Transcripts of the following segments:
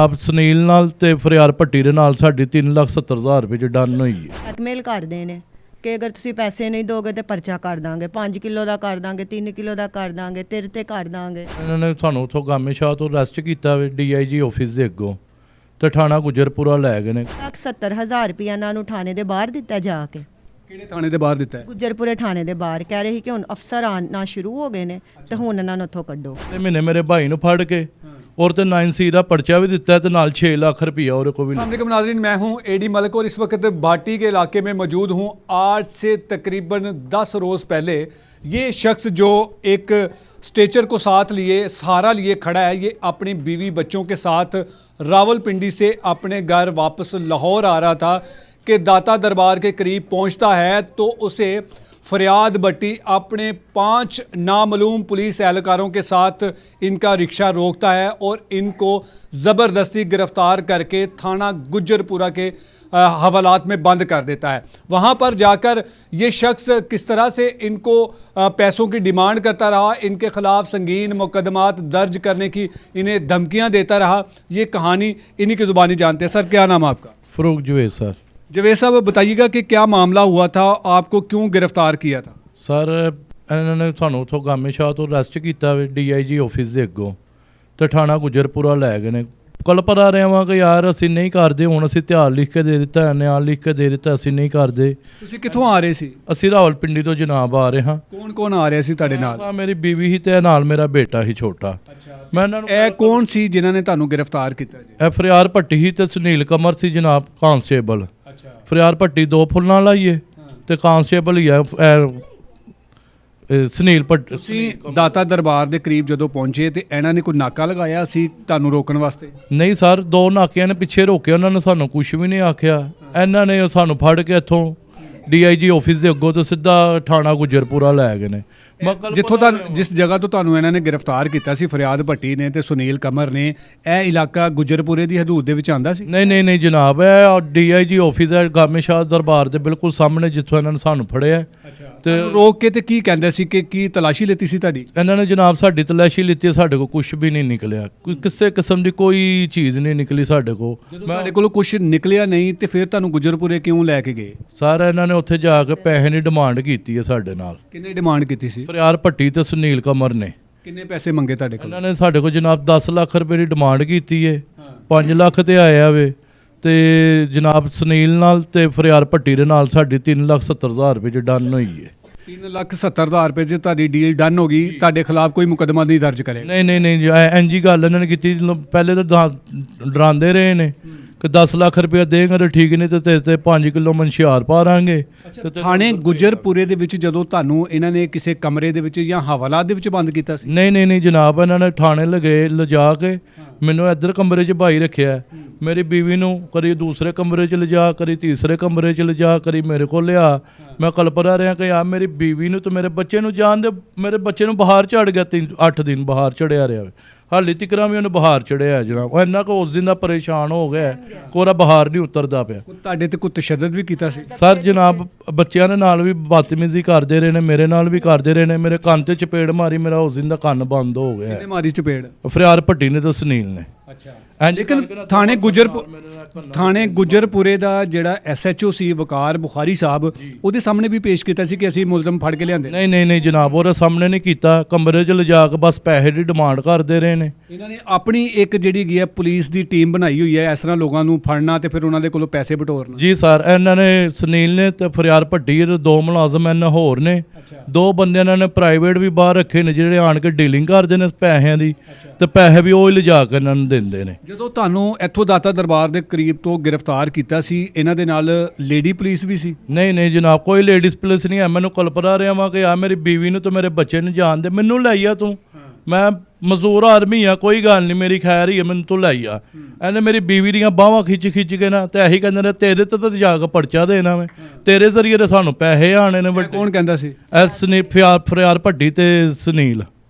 ਆਪ ਸੁਨੀਲ ਨਾਲ ਤੇ ਫਰਿਆਰ ਭੱਟੀ ਦੇ ਨਾਲ ਸਾਡੀ 3,70,000 ਰੁਪਏ ਚ ਡਨ ਹੋਈ ਹੈ। ਬਲੈਕਮੇਲ ਕਰਦੇ ਨੇ ਕਿ ਅਗਰ ਤੁਸੀਂ ਪੈਸੇ ਨਹੀਂ ਦੋਗੇ ਤੇ ਪਰਚਾ ਕਰ ਦਾਂਗੇ, 5 ਕਿਲੋ ਦਾ ਕਰ ਦਾਂਗੇ, 3 ਕਿਲੋ ਦਾ ਕਰ ਦਾਂਗੇ, ਤੇਰੇ ਤੇ ਕਰ ਦਾਂਗੇ। ਇਹਨਾਂ ਨੇ ਸਾਨੂੰ ਉੱਥੋਂ ਗਾਮੇ ਸ਼ਾਹ ਤੋਂ ਅਰੈਸਟ ਕੀਤਾ ਵੇ DIG ਆਫਿਸ ਦੇ ਅੱਗੋਂ ਤੇ ਥਾਣਾ ਗੁਜਰਪੁਰਾ ਲੈ ਗਏ ਨੇ। 70,000 ਰੁਪਇਆ ਇਹਨਾਂ ਨੂੰ ਥਾਣੇ ਦੇ ਬਾਹਰ ਦਿੱਤਾ ਜਾ ਕੇ। ਕਿਹੜੇ ਥਾਣੇ ਦੇ ਬਾਹਰ ਦਿੱਤਾ ਹੈ? ਗੁਜਰਪੁਰੇ ਥਾਣੇ ਦੇ ਬਾਹਰ ਕਹਿ ਰਹੇ ਸੀ ਕਿ ਹੁਣ ਅਫਸਰ ਆਉਣਾ ਸ਼ੁਰੂ ਹੋ ਗਏ ਨੇ ਤੇ ਹੁਣ ਇਹਨਾਂ ਨੂੰ ਉੱਥੋਂ ਕੱਢੋ। ਤੇ ਮਹੀਨੇ ਮੇਰੇ ਭਾਈ ਨੂੰ ਫੜ ਕੇ और तो 9C का पर्चा भी दिता है तो नाल 6 लाख रुपया और को भी। अस्सलाम वालेकुम नाज़रीन, मैं हूं AD मलिक और इस वक्त बाटी के इलाके में मौजूद हूं। आज से तकरीबन 10 रोज़ पहले ये शख्स जो एक स्ट्रेचर को साथ लिए सहारा लिए खड़ा है, ये अपनी बीवी बच्चों के साथ रावलपिंडी से अपने घर वापस लाहौर आ रहा था कि दाता दरबार के करीब पहुंचता है तो उसे फरियाद भट्टी अपने 5 नामालूम पुलिस एहलकारों के साथ इनका रिक्शा रोकता है और इनको ज़बरदस्ती गिरफ्तार करके थाना गुज्जरपुरा के हवालात में बंद कर देता है। वहाँ पर जाकर ये शख्स किस तरह से इनको पैसों की डिमांड करता रहा, इनके ख़िलाफ़ संगीन मुकदमात दर्ज करने की इन्हें धमकियाँ देता रहा, ये कहानी इन्हीं की ज़ुबानी जानते हैं। सर क्या नाम आपका? फरूक जवेद सर। जवेद साहब बताइएगा कि क्या मामला हुआ था, आपको क्यों गिरफ्तार किया था? सर इन्होंने सानू उतो गामे शाह तो अरैसट किया DIG ऑफिस के अगों तो थाना गुजरपुरा लै गए ने। कल पर आ रहे हाँ कि यार असी नहीं करते, हुण असी इतिहास लिख के दे दिता, न्याय लिख के दे दिता, असी नहीं करते। तुसीं कित्थों आ रहे सी? असी रावलपिंडी तो जनाब आ रहे हाँ। कौन कौन आ रहे सी तुहाडे नाल? मेरी बीवी ही ते नाल मेरा बेटा ही छोटा। मैं इन्हां नूं ਇਹ ਕੌਣ ਸੀ ਜਿਨ੍ਹਾਂ ਨੇ ਤੁਹਾਨੂੰ ਗ੍ਰਿਫਤਾਰ ਕੀਤਾ ਜੀ? ਇਹ ਫਰਿਆਰ ਭੱਟੀ ਹੀ ਤੇ ਸੁਨੀਲ ਕਮਰ ਸੀ ਜਨਾਬ ਕਾਂਸਟੇਬਲ। ਅੱਛਾ। ਫਰਿਆਰ ਭੱਟੀ 2 ਫੁੱਲਾਂ ਲਾਈਏ ਤੇ ਕਾਂਸਟੇਬਲ ਹੀ ਆ ਸੁਨੀਲ ਭੱਟੀ। ਤੁਸੀਂ ਦਾਤਾ ਦਰਬਾਰ ਦੇ ਕਰੀਬ ਜਦੋਂ ਪਹੁੰਚੇ ਤੇ ਇਹਨਾਂ ਨੇ ਕੋਈ ਨਾਕਾ ਲਗਾਇਆ ਸੀ ਤੁਹਾਨੂੰ ਰੋਕਣ ਵਾਸਤੇ? ਨਹੀਂ ਸਰ, 2 ਨਾਕਿਆਂ ਨੇ ਪਿੱਛੇ ਰੋਕਿਆ, ਉਹਨਾਂ ਨੇ ਸਾਨੂੰ ਕੁਝ ਵੀ ਨਹੀਂ ਆਖਿਆ। ਇਹਨਾਂ ਨੇ ਸਾਨੂੰ ਫੜ ਕੇ ਇੱਥੋਂ DIG ਆਫਿਸ ਦੇ ਅੱਗੋਂ ਤੋਂ ਸਿੱਧਾ ਥਾਣਾ ਗੁਜਰਪੁਰਾ ਲੈ ਗਏ ਨੇ। ਜਿੱਥੋਂ ਤੁਹਾਨੂੰ ਜਿਸ ਜਗ੍ਹਾ ਤੋਂ ਤੁਹਾਨੂੰ ਇਹਨਾਂ ਨੇ ਗ੍ਰਿਫਤਾਰ ਕੀਤਾ ਸੀ ਫਰਿਆਦ ਭੱਟੀ ਨੇ ਤੇ ਸੁਨੀਲ ਕਮਰ ਨੇ, ਇਹ ਇਲਾਕਾ ਗੁਜਰਪੁਰੇ ਦੀ ਹਦੂਦ ਦੇ ਵਿੱਚ ਆਂਦਾ ਸੀ? ਨਹੀਂ ਜਨਾਬ, ਇਹ DIG ਆਫਿਸ ਹੈ ਗਾਮੇ ਸ਼ਾਹ ਦਰਬਾਰ ਦੇ ਬਿਲਕੁਲ ਸਾਹਮਣੇ ਜਿੱਥੋਂ ਇਹਨਾਂ ਨੇ ਸਾਨੂੰ ਫੜਿਆ। ਤੇ ਰੋਕ ਕੇ ਤੇ ਕੀ ਕਹਿੰਦੇ ਸੀ ਕਿ ਕੀ ਤਲਾਸ਼ੀ ਲਿੱਤੀ ਸੀ ਤੁਹਾਡੀ? ਇਹਨਾਂ ਨੇ ਜਨਾਬ ਸਾਡੀ ਤਲਾਸ਼ੀ ਲਿੱਤੀ, ਸਾਡੇ ਕੋਲ ਕੁਝ ਵੀ ਨਹੀਂ ਨਿਕਲਿਆ, ਕੋਈ ਕਿਸੇ ਕਿਸਮ ਦੀ ਕੋਈ ਚੀਜ਼ ਨਹੀਂ ਨਿਕਲੀ ਸਾਡੇ ਕੋਲ। ਜਦੋਂ ਤੁਹਾਡੇ ਕੋਲ ਕੁਝ ਨਿਕਲਿਆ ਨਹੀਂ ਤੇ ਫਿਰ ਤੁਹਾਨੂੰ ਗੁਜਰਪੁਰੇ ਕਿਉਂ ਲੈ ਕੇ ਗਏ? ਸਰ ਇਹਨਾਂ ਨੇ ਉੱਥੇ ਜਾ ਕੇ ਪੈਸੇ ਦੀ ਡਿਮਾਂਡ ਕੀਤੀ ਹੈ ਸਾਡੇ ਨਾਲ। ਕਿੰਨੇ ਡਿਮਾਂਡ ਕੀਤੀ ਸੀ? ਫਰਿਆਰ ਭੱਟੀ ਤੇ ਸੁਨੀਲ ਕਮਰ ਨੇ। ਕਿੰਨੇ ਪੈਸੇ ਮੰਗੇ ਤੁਹਾਡੇ ਕੋਲ? ਇਹਨਾਂ ਨੇ ਸਾਡੇ ਕੋਲ ਜਨਾਬ 10 ਲੱਖ ਰੁਪਏ ਦੀ ਡਿਮਾਂਡ ਕੀਤੀ ਹੈ, 5 ਲੱਖ ਤੇ ਆਇਆ ਵੇ ਤੇ ਜਨਾਬ ਸੁਨੀਲ ਨਾਲ ਤੇ ਫਰਿਆਰ ਭੱਟੀ ਦੇ ਨਾਲ ਸਾਡੀ 3,70,000 ਰੁਪਏ ਚ ਡਨ ਹੋਈ ਹੈ। 3,70,000 ਰੁਪਏ 'ਚ ਤੁਹਾਡੀ ਡੀਲ ਡਨ ਹੋ ਗਈ, ਤੁਹਾਡੇ ਖਿਲਾਫ ਕੋਈ ਮੁਕੱਦਮਾ ਨਹੀਂ ਦਰਜ ਕਰੇ? ਨਹੀਂ ਇੰਜੀ ਗੱਲ ਇਹਨਾਂ ਨੇ ਕੀਤੀ। ਪਹਿਲੇ ਤਾਂ ਡਰਾਉਂਦੇ ਰਹੇ ਨੇ ਕਿ 10 ਲੱਖ ਰੁਪਏ ਦੇਂਗੇ ਤਾਂ ਠੀਕ ਨਹੀਂ ਤੇ ਤੇਰੇ ਤੇ 5 ਕਿਲੋ ਮਨਸ਼ਿਆਰ ਪਾ ਰਾਂਗੇ। ਥਾਣੇ ਗੁਜਰਪੁਰੇ ਦੇ ਵਿੱਚ ਜਦੋਂ ਤੁਹਾਨੂੰ ਇਹਨਾਂ ਨੇ ਕਿਸੇ ਕਮਰੇ ਦੇ ਵਿੱਚ ਜਾਂ ਹਵਾਲਾਤ ਦੇ ਵਿੱਚ ਬੰਦ ਕੀਤਾ ਸੀ? ਨਹੀਂ ਜਨਾਬ, ਇਹਨਾਂ ਨੇ ਥਾਣੇ ਲਿਜਾ ਕੇ ਮੈਨੂੰ ਇੱਧਰ ਕਮਰੇ 'ਚ ਭਾਈ ਰੱਖਿਆ, ਮੇਰੀ ਬੀਵੀ ਨੂੰ ਕਦੀ ਦੂਸਰੇ ਕਮਰੇ 'ਚ ਲਿਜਾ, ਕਦੀ ਤੀਸਰੇ ਕਮਰੇ 'ਚ ਲਿਜਾ, ਕਦੀ ਮੇਰੇ ਕੋਲ ਲਿਆ। ਮੈਂ ਕਲਪਦਾ ਰਿਹਾ ਕਿ ਯਾਰ ਮੇਰੀ ਬੀਵੀ ਨੂੰ ਤੇ ਮੇਰੇ ਬੱਚੇ ਨੂੰ ਜਾਣ ਦੇ, ਮੇਰੇ ਬੱਚੇ ਨੂੰ ਬੁਖਾਰ ਚੜ ਗਿਆ, 8 ਦਿਨ ਬੁਖਾਰ ਚੜਿਆ ਰਿਹਾ, ਹਾਲੇ ਤੀਕਰਾਂ ਵੀ ਉਹਨੂੰ ਬੁਖਾਰ ਚੜਿਆ ਜਨਾਬ। ਉਹ ਇੰਨਾ ਕੁ ਉਸ ਦਿਨ ਦਾ ਪਰੇਸ਼ਾਨ ਹੋ ਗਿਆ, ਕੋਰਾ ਬੁਖਾਰ ਨਹੀਂ ਉਤਰਦਾ ਪਿਆ। ਤੁਹਾਡੇ ਤੇ ਕੋਈ ਤਸ਼ੱਦਦ ਵੀ ਕੀਤਾ ਸੀ? ਸਰ ਜਨਾਬ ਬੱਚਿਆਂ ਦੇ ਨਾਲ ਵੀ ਬਦਤਮੀਜ਼ੀ ਕਰਦੇ ਰਹੇ ਨੇ, ਮੇਰੇ ਨਾਲ ਵੀ ਕਰਦੇ ਰਹੇ ਨੇ, ਮੇਰੇ ਕੰਨ ਤੇ ਚਪੇੜ ਮਾਰੀ, ਮੇਰਾ ਉਸ ਦਿਨ ਦਾ ਕੰਨ ਬੰਦ ਹੋ ਗਿਆ। ਕਿਹਨੇ ਮਾਰੀ ਚਪੇੜ? ਫਰਿਆਰ ਭੱਟੀ ਨੇ ਤੇ ਸੁਨੀਲ ਨੇ। ਅੱਛਾ। ਲੇਕਿਨ ਥਾਣੇ ਗੁਜਰਪੁਰੇ ਦਾ ਜਿਹੜਾ SHO ਸੀ ਵਕਾਰ ਬੁਖਾਰੀ ਸਾਹਿਬ, ਉਹਦੇ ਸਾਹਮਣੇ ਵੀ ਪੇਸ਼ ਕੀਤਾ ਸੀ ਕਿ ਅਸੀਂ ਮੁਲਜ਼ਮ ਫੜ ਕੇ ਲਿਆਂਦੇ। ਨਹੀਂ ਜਨਾਬ, ਉਹਦੇ ਸਾਹਮਣੇ ਨਹੀਂ ਕੀਤਾ, ਕਮਰੇ 'ਚ ਲਿਜਾ ਕੇ ਬਸ ਪੈਸੇ ਦੀ ਡਿਮਾਂਡ ਕਰਦੇ ਰਹੇ ਨੇ। ਇਹਨਾਂ ਨੇ ਆਪਣੀ ਇੱਕ ਜਿਹੜੀ ਗਈ ਹੈ ਪੁਲਿਸ ਦੀ ਟੀਮ ਬਣਾਈ ਹੋਈ ਹੈ ਇਸ ਤਰ੍ਹਾਂ ਲੋਕਾਂ ਨੂੰ ਫੜਨਾ ਤੇ ਫਿਰ ਉਹਨਾਂ ਦੇ ਕੋਲੋਂ ਪੈਸੇ ਬਟੋਰਨਾ। ਜੀ ਸਰ, ਇਹਨਾਂ ਨੇ ਸੁਨੀਲ ਨੇ ਤੇ ਫਰਿਆਰ ਭੱਟੀ ਦੇ 2 ਮੁਲਾਜ਼ਮ ਇਹਨਾਂ ਹੋਰ ਨੇ, 2 ਬੰਦੇ ਇਹਨਾਂ ਨੇ ਪ੍ਰਾਈਵੇਟ ਵੀ ਬਾਹਰ ਰੱਖੇ ਨੇ ਜਿਹੜੇ ਆਣ ਕੇ ਡੀਲਿੰਗ ਕਰਦੇ ਨੇ ਪੈਸਿਆਂ ਦੀ, ਤੇ ਪੈਸੇ ਵੀ ਉਹ ਹੀ ਲਿਜਾ ਕੇ ਇਹਨਾਂ ਨੂੰ ਦਿੰਦੇ ਨੇ। ਜਦੋਂ ਤੁਹਾਨੂੰ ਇੱਥੋਂ ਦਾਤਾ ਦਰਬਾਰ ਦੇ ਕਰੀਬ ਤੋਂ ਗ੍ਰਿਫਤਾਰ ਕੀਤਾ ਸੀ, ਇਹਨਾਂ ਦੇ ਨਾਲ ਲੇਡੀ ਪੁਲਿਸ ਵੀ ਸੀ? ਨਹੀਂ ਜਨਾਬ, ਕੋਈ ਲੇਡੀਜ਼ ਪੁਲਿਸ ਨਹੀਂ ਹੈ। ਮੈਨੂੰ ਕਲਪਦਾ ਰਿਹਾ ਵਾਂ ਕਿ ਆ ਮੇਰੀ ਬੀਵੀ ਨੂੰ ਤੇ ਮੇਰੇ ਬੱਚੇ ਨੂੰ ਜਾਣ ਦੇ, ਮੈਨੂੰ ਲੈ ਆ ਤੂੰ, ਮੈਂ ਮਜ਼ਦੂਰ ਆਦਮੀ ਆ, ਕੋਈ ਗੱਲ ਨਹੀਂ, ਮੇਰੀ ਖੈਰ ਹੀ ਹੈ, ਮੈਨੂੰ ਤੂੰ ਲੈ ਆ। ਇਹਨੇ ਮੇਰੀ ਬੀਵੀ ਦੀਆਂ ਬਾਹਾਂ ਖਿੱਚ ਕੇ ਨਾ ਤੇ ਇਹੀ ਕਹਿੰਦੇ ਨੇ ਤੇਰੇ ਤੇ ਤਾਂ ਜਾ ਕੇ ਪਰਚਾ ਦੇਣਾ ਮੈਂ, ਤੇਰੇ ਜ਼ਰੀਏ ਤੇ ਸਾਨੂੰ ਪੈਸੇ ਆਣੇ ਨੇ। ਕੌਣ ਕਹਿੰਦਾ ਸੀ? ਫਰਿਆਰ ਭੱਟੀ ਤੇ ਸੁਨੀਲ।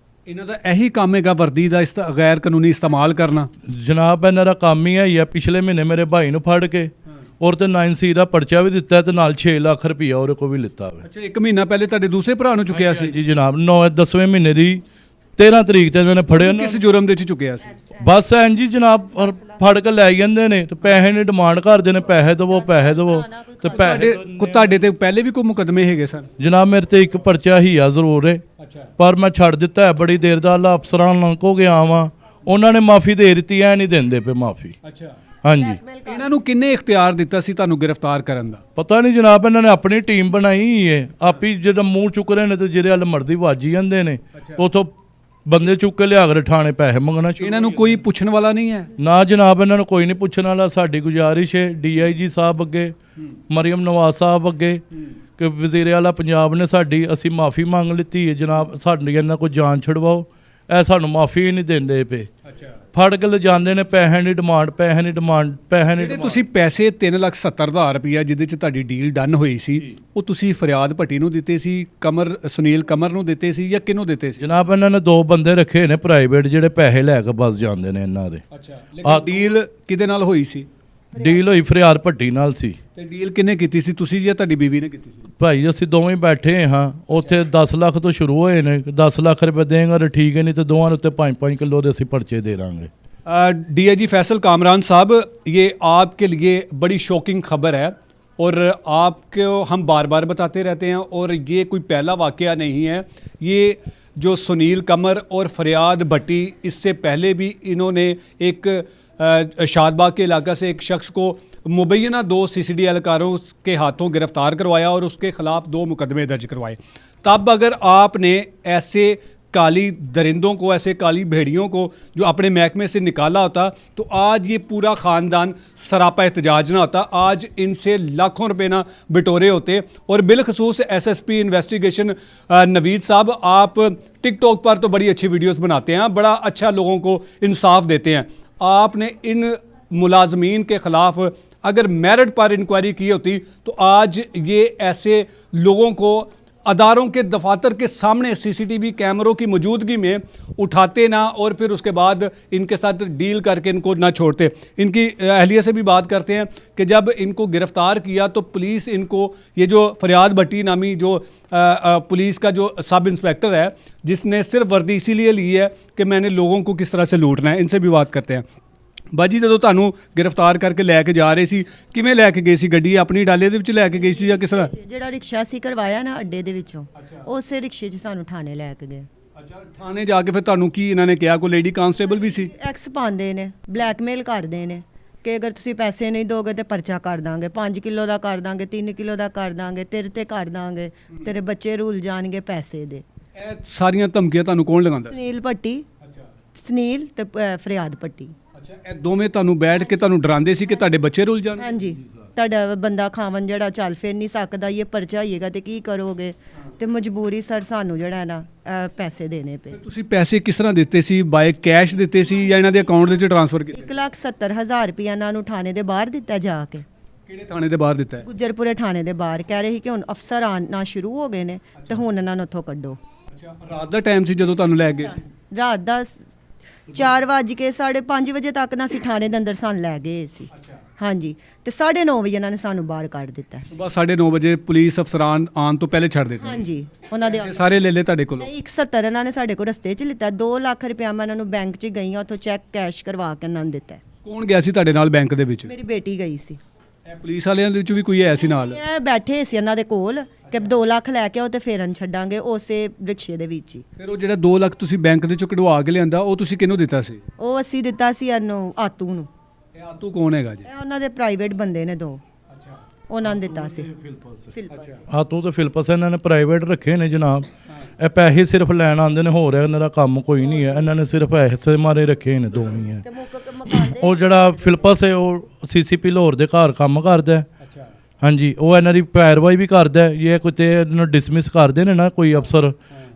ਇਹਨਾਂ ਦਾ ਇਹੀ ਕੰਮ ਹੈਗਾ ਵਰਦੀ ਦਾ ਗੈਰ ਕਾਨੂੰਨੀ ਇਸਤੇਮਾਲ ਕਰਨਾ? ਜਨਾਬ ਇਹਨਾਂ ਦਾ ਕੰਮ ਹੀ ਹੈ। ਪਿਛਲੇ ਮਹੀਨੇ ਮੇਰੇ ਭਾਈ ਨੂੰ ਫੜ ਕੇ और तो 9C ਦਾ ਪਰਚਾ ਵੀ ਦਿੱਤਾ ਤੇ ਨਾਲ 6 ਲੱਖ ਰੁਪਇਆ ਉਹਦੇ ਕੋਲ ਵੀ ਲਿੱਤਾ ਵੇ। ਅੱਛਾ, 1 ਮਹੀਨਾ ਪਹਿਲੇ ਤੁਹਾਡੇ ਦੂਸਰੇ ਭਰਾ ਨੂੰ ਚੁੱਕਿਆ ਸੀ? ਜੀ ਜਨਾਬ, 10ਵੇਂ ਮਹੀਨੇ ਦੀ 13 ਤਰੀਕ ਤੇ ਇਹਨਾਂ ਨੇ ਫੜੇ ਉਹਨਾਂ ਕਿਸ ਜੁਰਮ ਦੇ ਚ ਚੁੱਕਿਆ ਸੀ? ਬਸ ਐਂ ਜੀ ਜਨਾਬ ਫੜ ਕੇ ਲੈ ਜਾਂਦੇ ਨੇ ਤੇ ਪੈਸੇ ਦੀ ਡਿਮਾਂਡ ਕਰਦੇ ਨੇ, ਪੈਸੇ ਦੇਵੋ ਤੇ ਪੈਸੇ ਤੁਹਾਡੇ ਤੇ ਪਹਿਲੇ ਵੀ ਕੋਈ ਮੁਕਦਮੇ ਹੈਗੇ ਸਨ? ਜਨਾਬ ਮੇਰੇ ਤੇ ਇੱਕ ਪਰਚਾ ਹੀ ਆ ਜ਼ਰੂਰ ਹੈ, ਅੱਛਾ ਪਰ ਮੈਂ ਛੱਡ ਦਿੱਤਾ ਹੈ। ਬੜੀ ਦੇਰ ਦਾ ਅੱਲਾ ਅਫਸਰਾਂ ਨਾਲ ਕੋ ਗਿਆ ਵਾਂ, ਉਹਨਾਂ ਨੇ ਮਾਫੀ ਦੇ ਦਿੱਤੀ, ਐ ਨਹੀਂ ਦਿੰਦੇ ਪਏ ਮਾਫੀ। ਅੱਛਾ, ਹਾਂਜੀ ਇਹਨਾਂ ਨੂੰ ਕਿੰਨੇ ਇਖਤਿਆਰ ਦਿੱਤਾ ਸੀ ਤੁਹਾਨੂੰ ਗ੍ਰਿਫਤਾਰ ਕਰਨ ਦਾ? ਪਤਾ ਨਹੀਂ ਜਨਾਬ, ਇਹਨਾਂ ਨੇ ਆਪਣੀ ਟੀਮ ਬਣਾਈ ਹੈ, ਆਪੀ ਜਦੋਂ ਮੂੰਹ ਚੁੱਕ ਰਹੇ ਨੇ ਤੇ ਜਿਹੜੇ ਹਲ ਮਰਦੀ ਵਾਜੀ ਜਾਂਦੇ ਨੇ, ਉਥੋਂ ਬੰਦੇ ਚੁੱਕ ਕੇ ਲਿਆ ਕੇ ਥਾਣੇ ਪੈਸੇ ਮੰਗਣਾ ਸ਼ੁਰੂ। ਇਹਨਾਂ ਨੂੰ ਕੋਈ ਪੁੱਛਣ ਵਾਲਾ ਨਹੀਂ ਹੈ? ਨਾ ਜਨਾਬ, ਇਹਨਾਂ ਨੂੰ ਕੋਈ ਨਹੀਂ ਪੁੱਛਣ ਵਾਲਾ। ਸਾਡੀ ਗੁਜ਼ਾਰਿਸ਼ ਹੈ DIG ਸਾਹਿਬ ਅੱਗੇ, ਮਰੀਮ ਨਵਾਜ਼ ਸਾਹਿਬ ਅੱਗੇ ਕਿ ਵਜ਼ੀਰ ਆਲਾ ਪੰਜਾਬ ਨੇ ਸਾਡੀ, ਅਸੀਂ ਮਾਫੀ ਮੰਗ ਲਿੱਤੀ ਹੈ ਜਨਾਬ, ਸਾਡੀ ਇਹਨਾਂ ਕੋਈ ਜਾਨ ਛੁਡਵਾਓ। ਇਹ ਸਾਨੂੰ ਮਾਫੀ ਹੀ ਨਹੀਂ ਦਿੰਦੇ ਪਏ, ਅੱਛਾ, ਫੜ ਕੇ ਲਿਜਾਂਦੇ ਨੇ, ਪੈਸੇ ਦੀ ਡਿਮਾਂਡ। ਜਿਹੜੇ ਤੁਸੀਂ ਪੈਸੇ 3,70,000 ਰੁਪਇਆ ਜਿਹਦੇ ਚ ਤੁਹਾਡੀ ਡੀਲ ਡਨ ਹੋਈ ਸੀ, ਉਹ ਤੁਸੀਂ ਫਰਿਆਦ ਭੱਟੀ ਨੂੰ ਦਿੱਤੇ ਸੀ, ਸੁਨੀਲ ਕਮਰ ਨੂੰ ਦਿੱਤੇ ਸੀ, ਜਾਂ ਕਿਹਨੂੰ ਦਿੱਤੇ ਸੀ? ਜਨਾਬ ਇਹਨਾਂ ਨੇ 2 ਬੰਦੇ ਰੱਖੇ ਨੇ ਪ੍ਰਾਈਵੇਟ, ਜਿਹੜੇ ਪੈਸੇ ਲੈ ਕੇ ਬਸ ਜਾਂਦੇ ਨੇ ਇਹਨਾਂ ਦੇ। ਅੱਛਾ, ਲੇਕਿਨ ਡੀਲ ਕਿਹਦੇ ਨਾਲ ਹੋਈ ਸੀ? ਡੀਲ ਹੋਈ ਫਰਿਆਦ ਭੱਟੀ ਨਾਲ ਸੀ। ਤੇ ਡੀਲ ਕਿਹਨੇ ਕੀਤੀ ਸੀ, ਤੁਸੀਂ ਜਾਂ ਤੁਹਾਡੀ ਬੀਵੀ ਨੇ ਕੀਤੀ ਸੀ? ਭਾਈ ਅਸੀਂ ਦੋਵੇਂ ਬੈਠੇ ਹਾਂ ਉੱਥੇ, 10 ਲੱਖ ਤੋਂ ਸ਼ੁਰੂ ਹੋਏ ਨੇ, 10 ਲੱਖ ਰੁਪਏ ਦੇਂਗੇ ਤਾਂ ਠੀਕ ਹੈ, नहीं तो दोवां उत्ते 5-5 किलो ਦੇ ਅਸੀਂ ਪਰਚੇ ਦੇ ਦਾਂਗੇ। DIG फैसल कामरान साहब, ये आपके लिए बड़ी शॉकिंग खबर है और आपको हम बार बार बताते रहते हैं, और ये कोई पहला वाक़या नहीं है। ये जो सुनील कमर और फरियाद भट्टी, इससे पहले भी इन्होंने एक शादबाग के इलाका से एक शख्स को मुबैना 2 CCD एहलकारों के हाथों गिरफ्तार करवाया और उसके ख़िलाफ़ 2 मुकदमे दर्ज करवाए। तब अगर आपने ऐसे काली दरिंदों को, ऐसे काली भेड़ियों को जो अपने महकमे से निकाला होता, तो आज ये पूरा ख़ानदान सरापा एहतजाज ना होता, आज इनसे लाखों रुपए ना बिटोरे होते। और बिलखसूस SSP इन्वेस्टिगेशन नवीद साहब, आप टिकटॉक पर तो बड़ी अच्छी वीडियोस बनाते हैं, बड़ा अच्छा लोगों को इंसाफ देते हैं। आपने इन मुलाजमीन के ख़िलाफ़ अगर मेरिट पर इंक्वायरी की होती, तो आज ये ऐसे लोगों को अदारों के दफातर के सामने CCTV कैमरों की मौजूदगी में उठाते ना, और फिर उसके बाद इनके साथ डील करके इनको ना छोड़ते। इनकी अहलिया से भी बात करते हैं कि जब इनको गिरफ़्तार किया तो पुलिस इनको, ये जो फरियाद भट्टी नामी जो पुलिस का जो सब इंस्पेक्टर है, जिसने सिर्फ वर्दी इसीलिए ली है कि मैंने लोगों को किस तरह से लूटना है, इनसे भी बात करते हैं। ਬਾਜੀ, ਜਦੋਂ ਤੁਹਾਨੂੰ ਗ੍ਰਿਫਤਾਰ ਕਰਕੇ ਲੈ ਕੇ ਜਾ ਰਹੇ ਸੀ, ਕਿਵੇਂ ਲੈ ਕੇ ਗਏ ਸੀ? ਗੱਡੀ ਆਪਣੀ ਡਾਲੇ ਦੇ ਵਿੱਚ ਲੈ ਕੇ ਗਈ ਸੀ ਜਾਂ ਕਿਸ ਤਰ੍ਹਾਂ? ਜਿਹੜਾ ਰਿਕਸ਼ਾ ਸੀ ਕਰਵਾਇਆ ਨਾ ਅੱਡੇ ਦੇ ਵਿੱਚੋਂ, ਉਸੇ ਰਿਕਸ਼ੇ 'ਚ ਸਾਨੂੰ ਥਾਣੇ ਲੈ ਕੇ ਗਏ। ਅੱਛਾ, ਥਾਣੇ ਜਾ ਕੇ ਫਿਰ ਤੁਹਾਨੂੰ ਕੀ ਇਹਨਾਂ ਨੇ ਕਿਹਾ? ਕੋਈ ਲੇਡੀ ਕਾਂਸਟੇਬਲ ਵੀ ਸੀ? ਐਕਸ ਪਾਉਂਦੇ ਨੇ, ਬਲੈਕਮੇਲ ਕਰਦੇ ਨੇ ਕਿ ਅਗਰ ਤੁਸੀਂ ਪੈਸੇ ਨਹੀਂ ਦੋਗੇ ਤੇ ਪਰਚਾ ਕਰ ਦਾਂਗੇ, 5 ਕਿਲੋ ਦਾ ਕਰ ਦਾਂਗੇ, 3 ਕਿਲੋ ਦਾ ਕਰ ਦਾਂਗੇ, ਤੇਰੇ ਤੇ ਕਰ ਦਾਂਗੇ, ਤੇਰੇ ਬੱਚੇ ਰੁੱਲ ਜਾਣਗੇ ਪੈਸੇ ਦੇ। ਇਹ ਸਾਰੀਆਂ ਧਮਕੀਆਂ ਤੁਹਾਨੂੰ ਕੌਣ ਲਗਾਉਂਦਾ? ਸੁਨੀਲ ਭੱਟੀ, ਅੱਛਾ ਸੁਨੀਲ ਤੇ ਫਰਿਆਦ ਭੱਟੀ। ਅੱਛਾ, ਇਹ ਦੋਵੇਂ ਤੁਹਾਨੂੰ ਬੈਠ ਕੇ ਤੁਹਾਨੂੰ ਡਰਾਉਂਦੇ ਸੀ ਕਿ ਤੁਹਾਡੇ ਬੱਚੇ ਰੁੱਲ ਜਾਣ? ਹਾਂਜੀ, ਤੁਹਾਡਾ ਬੰਦਾ ਖਾਵਨ ਜਿਹੜਾ ਚੱਲ ਫਿਰ ਨਹੀਂ ਸਕਦਾ, ਇਹ ਪਰਚਾ ਹੋਏਗਾ ਤੇ ਕੀ ਕਰੋਗੇ? ਤੇ ਮਜਬੂਰੀ ਸਰ ਸਾਨੂੰ ਜਿਹੜਾ ਨਾ ਪੈਸੇ ਦੇਣੇ ਪਏ। ਤੁਸੀਂ ਪੈਸੇ ਕਿਸ ਤਰ੍ਹਾਂ ਦਿੱਤੇ ਸੀ? ਬਾਏ ਕੈਸ਼ ਦਿੱਤੇ ਸੀ ਜਾਂ ਇਹਨਾਂ ਦੇ ਅਕਾਊਂਟ ਦੇ ਵਿੱਚ ਟ੍ਰਾਂਸਫਰ ਕੀਤੇ? 1,70,000 ਰੁਪਇਆ ਇਹਨਾਂ ਨੂੰ ਥਾਣੇ ਦੇ ਬਾਹਰ ਦਿੱਤਾ ਜਾ ਕੇ। ਕਿਹੜੇ ਥਾਣੇ ਦੇ ਬਾਹਰ ਦਿੱਤਾ ਹੈ? ਗੁੱਜਰਪੁਰੇ ਥਾਣੇ ਦੇ ਬਾਹਰ। ਕਹਿ ਰਹੇ ਸੀ ਕਿ ਹੁਣ ਅਫਸਰ ਆਉਣਾ ਸ਼ੁਰੂ ਹੋ ਗਏ ਨੇ ਤੇ ਹੁਣ ਇਹਨਾਂ ਨੂੰ ਉੱਥੋਂ ਕੱਢੋ। ਅੱਛਾ, ਰਾਤ ਦਾ ਟਾਈਮ ਸੀ ਜਦੋਂ ਤੁਹਾਨੂੰ ਲੈ ਗਏ? ਰਾਤ ਦਾ 4:05 ਵਜੇ ਤੱਕ ਨਾ ਅਸੀਂ ਥਾਣੇ ਦੇ ਅੰਦਰ ਸਾਨੂੰ ਲੈ ਗਏ ਸੀ। ਹਾਂਜੀ, ਤੇ 9:30 ਵਜੇ ਇਹਨਾਂ ਨੇ ਸਾਨੂੰ ਬਾਹਰ ਕੱਢ ਦਿੱਤਾ। ਸਵੇਰ 9:30 ਵਜੇ ਪੁਲਿਸ ਅਫਸਰਾਨ ਆਉਣ ਤੋਂ ਪਹਿਲੇ ਛੱਡ ਦਿੱਤੇ? ਹਾਂਜੀ, ਉਹਨਾਂ ਦੇ ਸਾਰੇ ਲੈ ਲੈ ਤੁਹਾਡੇ ਕੋਲੋਂ? 170 ਇਹਨਾਂ ਨੇ ਸਾਡੇ ਕੋਲ ਰਸਤੇ 'ਚ ਲਿੱਤਾ। 2 ਲੱਖ ਰੁਪਇਆ ਮੈਂ ਇਹਨਾਂ ਨੂੰ ਬੈਂਕ 'ਚ ਗਈ ਹਾਂ, ਉੱਥੋਂ ਚੈੱਕ ਕੈਸ਼ ਕਰਵਾ ਕੇ ਇਹਨਾਂ ਨੂੰ ਦਿੱਤਾ। ਕੌਣ ਗਿਆ ਸੀ ਤੁਹਾਡੇ ਨਾਲ ਬੈਂਕ ਦੇ ਵਿੱਚ? ਮੇਰੀ ਬੇਟੀ ਗਈ ਸੀ। ਇਹ ਪੁਲਿਸ ਵਾਲਿਆਂ ਦੇ ਵਿੱਚ ਵੀ ਕੋਈ ਹੈ ਸੀ ਨਾਲ? ਇਹ ਬੈਠੇ ਸੀ ਇਹਨਾਂ ਦੇ ਕੋਲ ਕਿ 2 ਲੱਖ ਲੈ ਕੇ ਆਓ ਤੇ ਫੇਰ ਇਹਨੂੰ ਛੱਡਾਂਗੇ, ਉਸੇ ਰਿਕਸ਼ੇ ਦੇ ਵਿੱਚ ਹੀ। ਫਿਰ ਉਹ ਜਿਹੜਾ 2 ਲੱਖ ਤੁਸੀਂ ਬੈਂਕ ਦੇ ਚੋਂ ਕਢਵਾ ਕੇ ਲਿਆਂਦਾ, ਉਹ ਤੁਸੀਂ ਕਿਹਨੂੰ ਦਿੱਤਾ ਸੀ? ਉਹ ਅਸੀਂ ਦਿੱਤਾ ਸੀ ਇਹਨੂੰ, ਆਤੂ ਨੂੰ। ਇਹ ਆਤੂ ਕੌਣ ਹੈਗਾ ਜੀ? ਇਹ ਉਹਨਾਂ ਦੇ ਪ੍ਰਾਈਵੇਟ ਬੰਦੇ ਨੇ 2, ਅੱਛਾ, ਉਹਨਾਂ ਨੂੰ ਦਿੱਤਾ ਸੀ। ਫਿਲਪਸ। ਆਤੋਂ ਤੇ ਫਿਲਪਸ ਇਹਨਾਂ ਨੇ ਪ੍ਰਾਈਵੇਟ ਰੱਖੇ ਨੇ ਜਨਾਬ। ਇਹ ਪੈਸੇ ਸਿਰਫ ਲੈਣ ਆਉਂਦੇ ਨੇ, ਹੋ ਰਿਹਾ ਇਹਨਾਂ ਦਾ ਕੰਮ ਕੋਈ ਨਹੀਂ ਹੈ। ਇਹਨਾਂ ਨੇ ਸਿਰਫ ਪੈਸੇ ਮਾਰੇ ਰੱਖੇ ਨੇ, ਦੋਵੇਂ ਹੀ ਹੈ। ਉਹ ਜਿਹੜਾ ਫਿਲਪਸ ਹੈ ਉਹ CCP ਲਾਹੌਰ ਦੇ ਘਰ ਕੰਮ ਕਰਦਾ ਹੈ। ਅੱਛਾ, ਹਾਂਜੀ, ਉਹ ਇਹਨਾਂ ਦੀ ਪੈਰਵਾਈ ਵੀ ਕਰਦਾ ਹੈ। ਇਹ ਕੋਈ ਤੇ ਇਹਨਾਂ ਨੂੰ ਡਿਸਮਿਸ ਕਰਦੇ ਨੇ ਨਾ ਕੋਈ ਅਫਸਰ,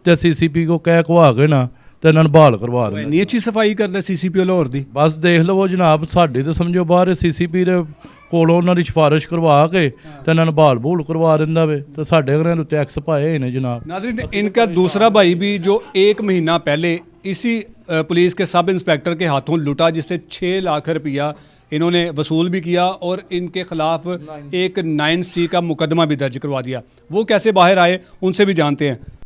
ਤੇ CCP ਕੋ ਕਹਿ ਕਵਾ ਕੇ ਨਾ ਤੇ ਇਹਨਾਂ ਨੂੰ ਬਹਾਲ ਕਰਵਾ ਦਿੰਦੇ। ਇੰਨੀ ਅੱਛੀ ਸਫਾਈ ਕਰਦਾ CCP ਲਾਹੌਰ ਦੀ? ਬਸ ਦੇਖ ਲਵੋ ਜਨਾਬ, ਸਾਡੇ ਤਾਂ ਸਮਝੋ ਬਾਹਰ CCP ਦੇ ਕੋਲੋਂ ਉਹਨਾਂ ਦੀ ਸਿਫਾਰਿਸ਼ ਕਰਵਾ ਕੇ ਤੇ ਇਹਨਾਂ ਨੂੰ ਬਹਾਲ ਬੂਲ ਕਰਵਾ ਦਿੰਦਾ ਵੇ, ਤੇ ਸਾਡੇ ਘਰਾਂ ਦੇ ਉੱਤੇ ਐਕਸ ਪਾਏ ਨੇ जनाब। नाज़रीन, इनका दूसरा भाई भी जो 1 महीना पहले इसी पुलिस के सब इंस्पेक्टर के हाथों लूटा, जिससे 6 लाख रुपया इन्होंने वसूल भी किया और इनके खिलाफ एक 9C का मुकदमा भी दर्ज करवा दिया। वो कैसे बाहर आए उनसे भी जानते हैं।